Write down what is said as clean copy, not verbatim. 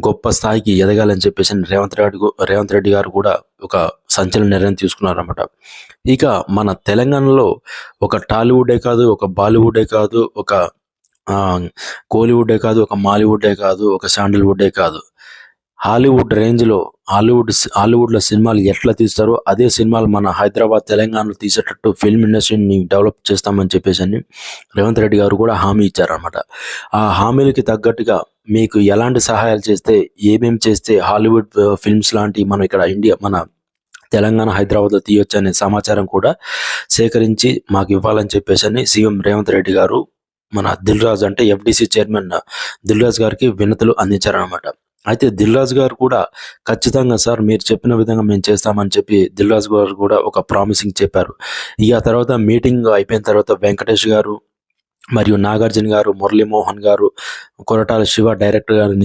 గొప్ప స్థాయికి ఎదగాలని చెప్పేసి రేవంత్ రెడ్డి గారు కూడా ఒక సంచలన నిర్ణయం తీసుకున్నారన్నమాట. ఇక మన తెలంగాణలో ఒక టాలీవుడే కాదు, ఒక బాలీవుడే కాదు, ఒక కోలీవుడే కాదు, ఒక మాలీవుడే కాదు, ఒక శాండల్వుడే కాదు, హాలీవుడ్ రేంజ్లో హాలీవుడ్లో సినిమాలు ఎట్లా తీస్తారో అదే సినిమాలు మన హైదరాబాద్ తెలంగాణలో తీసేటట్టు ఫిల్మ్ ఇండస్ట్రీని డెవలప్ చేస్తామని చెప్పేసి అని రేవంత్ రెడ్డి గారు కూడా హామీ ఇచ్చారనమాట. ఆ హామీలకి తగ్గట్టుగా మీకు ఎలాంటి సహాయాలు చేస్తే, ఏమేమి చేస్తే హాలీవుడ్ ఫిల్మ్స్ లాంటి మనం ఇక్కడ మన తెలంగాణ హైదరాబాద్లో తీయొచ్చు అనే సమాచారం కూడా సేకరించి మాకు ఇవ్వాలని చెప్పేసి అని సీఎం రేవంత్ రెడ్డి గారు మన దిల్ రాజు అంటే ఎఫ్డిసి చైర్మన్ దిల్ రాజు గారికి వినతులు అందించారనమాట. అయితే దిల్ రాజు గారు కూడా ఖచ్చితంగా సార్ మీరు చెప్పిన విధంగా మేము చేస్తామని చెప్పి దిల్ రాజు గారు కూడా ఒక ప్రామిసింగ్ చెప్పారు. ఇక తర్వాత మీటింగ్ అయిపోయిన తర్వాత వెంకటేష్ గారు మరియు నాగార్జున గారు, మురళీమోహన్ గారు, కొరటాల శివ డైరెక్టర్ గారు